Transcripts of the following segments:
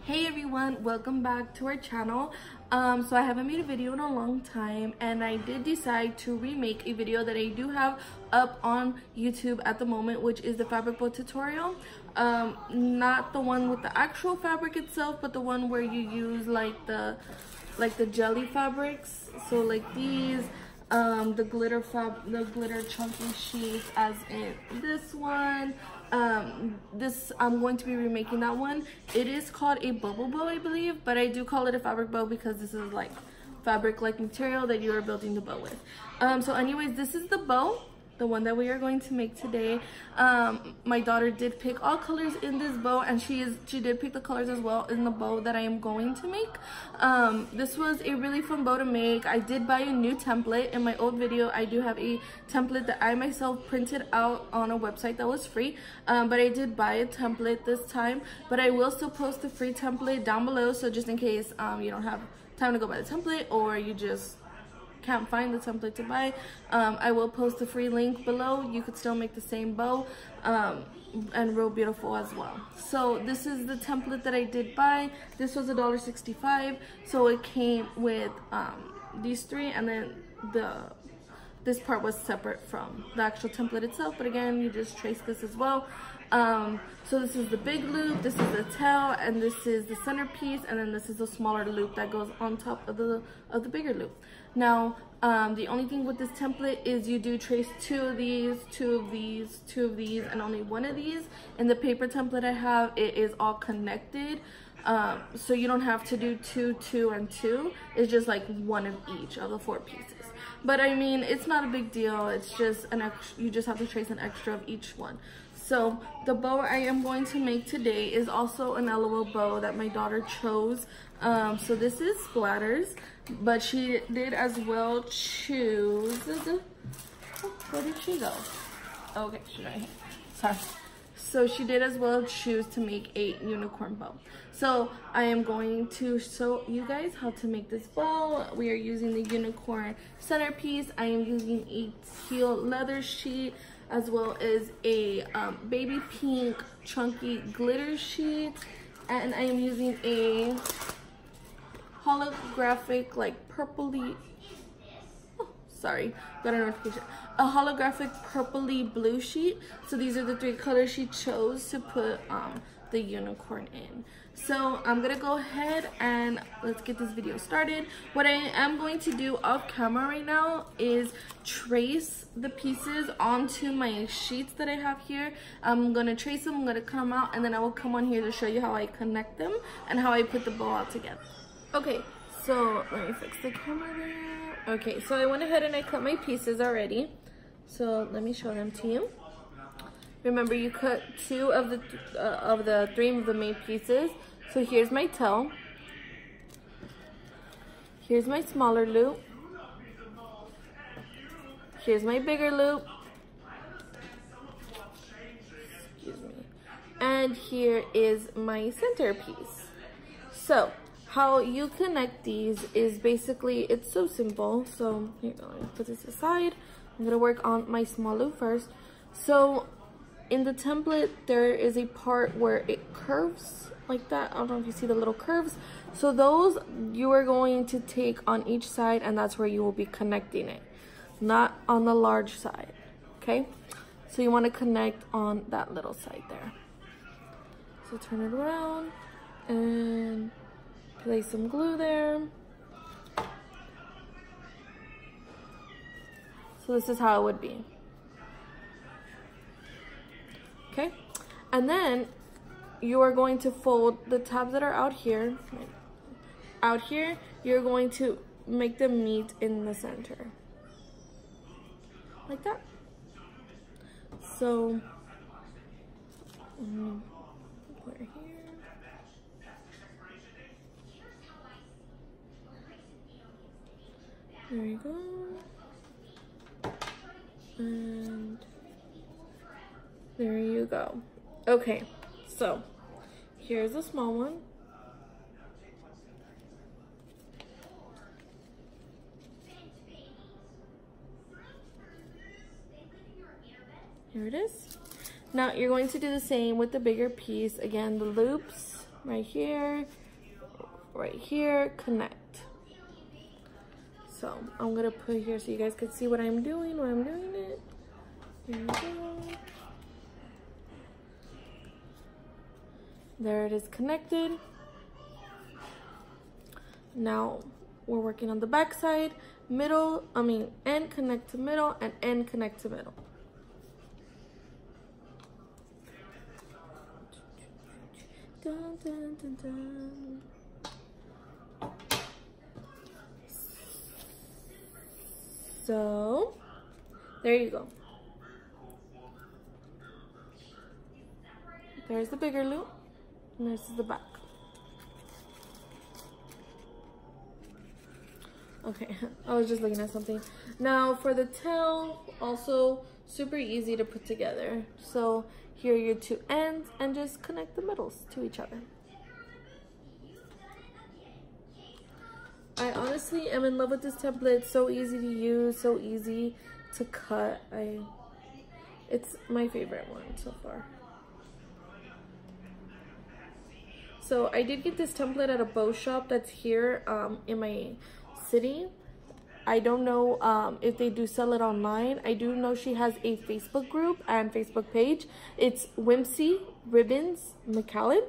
Hey everyone, welcome back to our channel. So I haven't made a video in a long time, and I did decide to remake a video that I do have up on YouTube at the moment, which is the fabric bow tutorial. Not the one with the actual fabric itself, but the one where you use like the jelly fabrics. So like these, the glitter chunky sheets, as in this one. I'm going to be remaking that one. It is called a bubble bow, I believe, but I do call it a fabric bow because this is like fabric like material that you are building the bow with. So anyways, this is the bow, the one that we are going to make today. My daughter did pick all colors in this bow, and she did pick the colors as well in the bow that I am going to make. This was a really fun bow to make. I did buy a new template. In my old video, I do have a template that I myself printed out on a website that was free, but I did buy a template this time. But I will still post the free template down below, so just in case you don't have time to go buy the template, or you just can't find the template to buy, I will post the free link below. You could still make the same bow, and real beautiful as well. So this is the template that I did buy. This was $1.65, so it came with these three, and then this part was separate from the actual template itself, but again, you just trace this as well. So this is the big loop, this is the tail, and this is the centerpiece, and then this is the smaller loop that goes on top of the bigger loop. Now, the only thing with this template is you do trace two of these, and only one of these. In the paper template I have, it is all connected. So you don't have to do two, and two. It's just like one of each of the 4 pieces. But I mean, it's not a big deal. It's just an extra, you just have to trace an extra of each one. So the bow I am going to make today is also an LOL bow that my daughter chose. So this is Splatters, but she did as well choose, where did she go? Okay, she's right here, sorry. So she did as well choose to make a unicorn bow. So I am going to show you guys how to make this bow. We are using the unicorn centerpiece. I am using a teal leather sheet, as well as a baby pink chunky glitter sheet, and I am using a holographic like purpley, sorry, got a notification, a holographic purpley blue sheet. So these are the 3 colors she chose to put the unicorn in. So I'm gonna go ahead and let's get this video started. What I am going to do off camera right now is trace the pieces onto my sheets that I have here. I'm gonna trace them, I'm gonna cut them out, and then I will come on here to show you how I connect them and how I put the bow out together. Okay, so let me fix the camera there. Okay, so I went ahead and I cut my pieces already. So let me show them to you. Remember, you cut 2 of the 3 of the main pieces. So here's my tail. Here's my smaller loop. Here's my bigger loop. Excuse me. And here is my centerpiece. So how you connect these is basically, it's so simple. So here, let me put this aside. I'm gonna work on my small loop first. So in the template, there is a part where it curves like that. I don't know if you see the little curves. So those you are going to take on each side, and that's where you will be connecting it, not on the large side, okay? So you want to connect on that little side there. So turn it around and place some glue there. So this is how it would be. Okay, and then you are going to fold the tabs that are out here. Out here, you're going to make them meet in the center, like that. So, put it here. There you go. And there you go. Okay, so here's a small one. Here it is. Now you're going to do the same with the bigger piece. Again, the loops right here, connect. So I'm gonna put here so you guys can see what I'm doing when I'm doing it. Here we go. There it is connected. Now we're working on the back side, end connect to middle and end connect to middle. Dun, dun, dun, dun. So there you go. There's the bigger loop, and this is the back. Okay, I was just looking at something. Now for the tail, also super easy to put together. So here are your two ends, and just connect the middles to each other. I honestly am in love with this template. It's so easy to use, so easy to cut. It's my favorite one so far. So I did get this template at a bow shop that's here in my city. I don't know if they do sell it online. I do know she has a Facebook group and Facebook page. It's Whimsy Ribbons McAllen.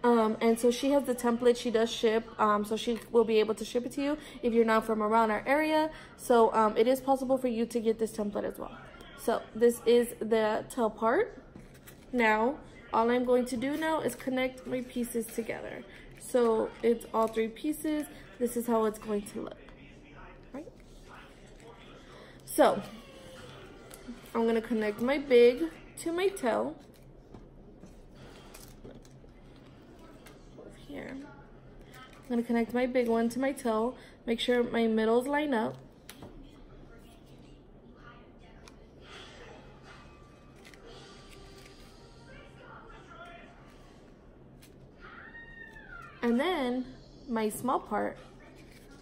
And so she has the template. She does ship, so she will be able to ship it to you if you're not from around our area. So it is possible for you to get this template as well. So this is the tail part. Now all I'm going to do now is connect my pieces together. So it's all three pieces. This is how it's going to look, right? So I'm gonna connect my big to my tail. Here. I'm gonna connect my big one to my tail. Make sure my middles line up. And then my small part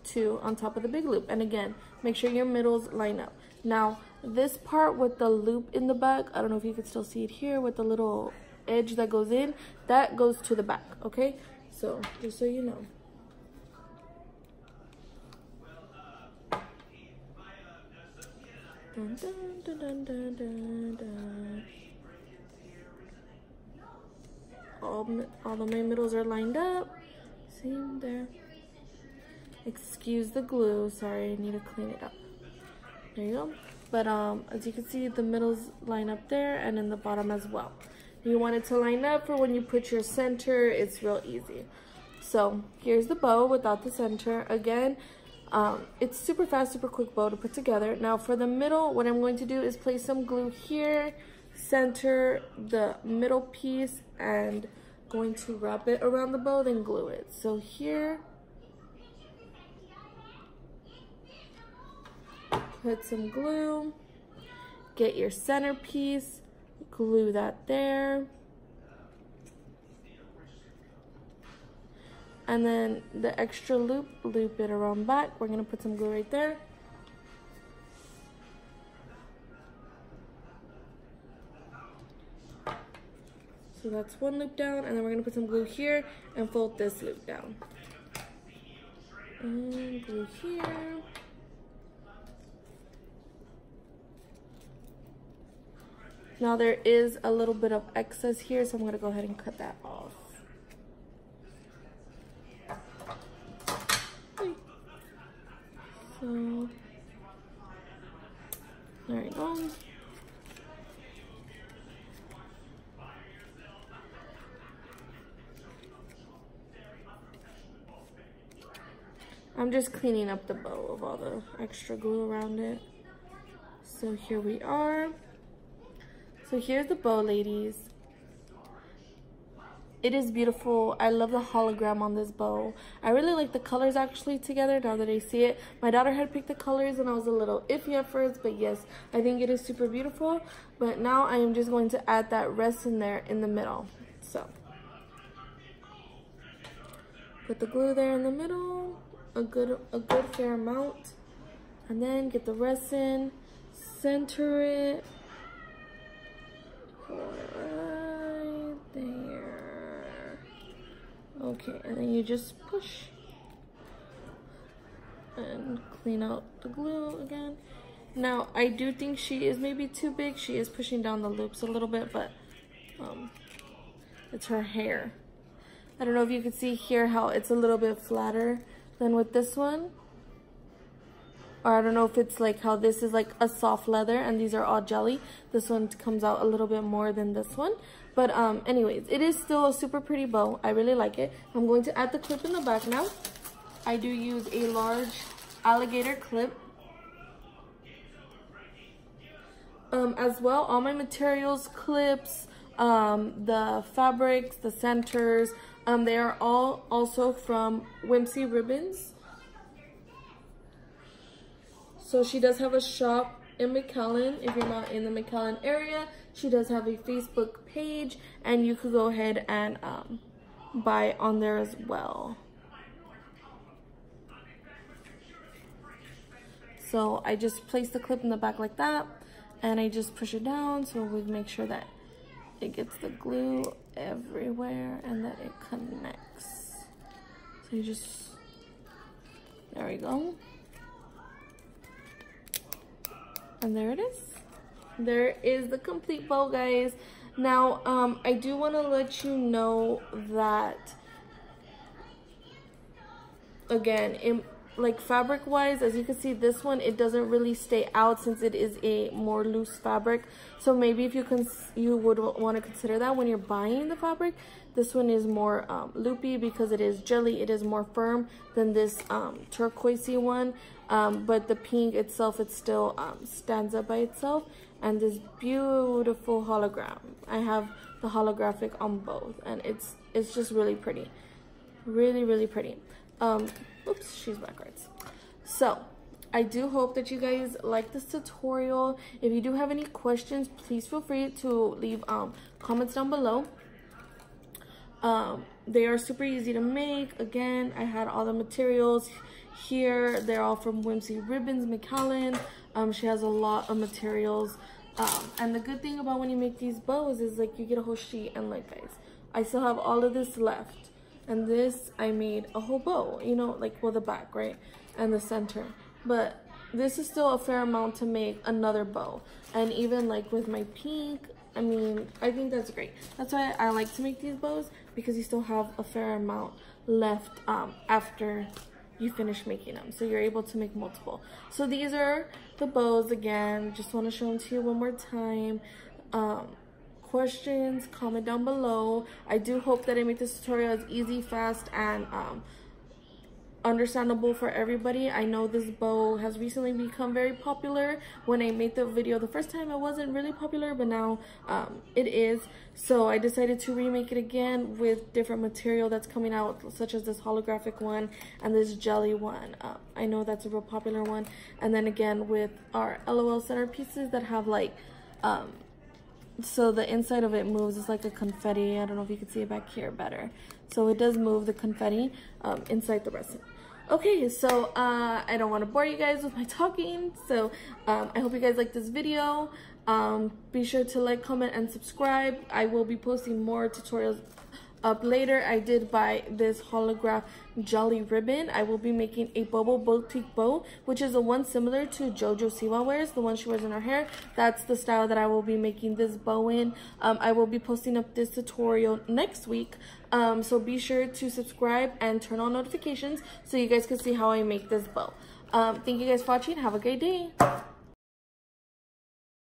too on top of the big loop. And again, make sure your middles line up. Now this part with the loop in the back, I don't know if you can still see it here with the little edge that goes in, that goes to the back, okay? So just so you know. Dun, dun, dun, dun, dun, dun, dun. All of my middles are lined up. See there? Excuse the glue. Sorry, I need to clean it up. There you go. But as you can see, the middles line up there and in the bottom as well. You want it to line up for when you put your center. It's real easy. So here's the bow without the center. Again, it's super fast, super quick bow to put together. Now for the middle, what I'm going to do is place some glue here, center the middle piece, and going to wrap it around the bow, then glue it. So here, put some glue, get your center piece, glue that there, and then the extra loop it around back. We're gonna put some glue right there. So that's one loop down, and then we're gonna put some glue here and fold this loop down. And glue here. Now there is a little bit of excess here, so I'm gonna go ahead and cut that off. So, there you go. I'm just cleaning up the bow of all the extra glue around it. So here we are. So here's the bow, ladies. It is beautiful. I love the hologram on this bow. I really like the colors actually together now that I see it. My daughter had picked the colors and I was a little iffy at first, but yes, I think it is super beautiful. But now I am just going to add that rest in there in the middle. So put the glue there in the middle, a good fair amount, and then get the rest in, center it right there. Okay, and then you just push and clean out the glue again. Now, I do think she is maybe too big. She is pushing down the loops a little bit, but it's her hair. I don't know if you can see here how it's a little bit flatter than with this one. Or I don't know if it's like how this is like a soft leather and these are all jelly. This one comes out a little bit more than this one. But anyways, it is still a super pretty bow. I really like it. I'm going to add the clip in the back now. I do use a large alligator clip. As well, all my materials, clips, the fabrics, the centers, they are all also from Whimsy Ribbons. So she does have a shop in McAllen. If you're not in the McAllen area, she does have a Facebook page, and you could go ahead and buy on there as well. So I just place the clip in the back like that, and I just push it down so we make sure that it gets the glue everywhere and that it connects. So you just, there we go. And there it is. There is the complete bow, guys. Now, I do want to let you know that, again, like fabric wise, as you can see, this one, it doesn't really stay out since it is a more loose fabric. So maybe if you would want to consider that when you're buying the fabric. This one is more loopy because it is jelly. It is more firm than this turquoisey one. But the pink itself, it still stands up by itself. And this beautiful hologram. I have the holographic on both, and it's just really pretty. Really, really pretty. Oops, she's backwards. So I do hope that you guys like this tutorial. If you do have any questions, please feel free to leave comments down below. They are super easy to make. Again, I had all the materials here. They're all from Whimsy Ribbons, McAllen. She has a lot of materials. And the good thing about when you make these bows is like you get a whole sheet, and like guys, I still have all of this left. And this, I made a whole bow, you know, like, well, the back, right? And the center. But this is still a fair amount to make another bow. And even like with my pink, I mean, I think that's great. That's why I like to make these bows, because you still have a fair amount left after you finish making them. So you're able to make multiple. So these are the bows again. Just want to show them to you one more time. Questions, comment down below. I do hope that I make this tutorial as easy, fast, and understandable for everybody. I know this bow has recently become very popular. When I made the video the first time, it wasn't really popular, but now it is. So I decided to remake it again with different material that's coming out, such as this holographic one and this jelly one. I know that's a real popular one. And then again with our LOL centerpieces that have like so the inside of it moves. It's like a confetti. I don't know if you can see it back here better. So it does move the confetti inside the resin. Okay, so I don't want to bore you guys with my talking. So I hope you guys like this video. Be sure to like, comment, and subscribe. I will be posting more tutorials up later. I did buy this holograph jelly ribbon. I will be making a Bobo boutique bow, which is the one similar to Jojo Siwa wears, the one she wears in her hair. That's the style that I will be making this bow in. I will be posting up this tutorial next week. So be sure to subscribe and turn on notifications so you guys can see how I make this bow. Thank you guys for watching. Have a great day.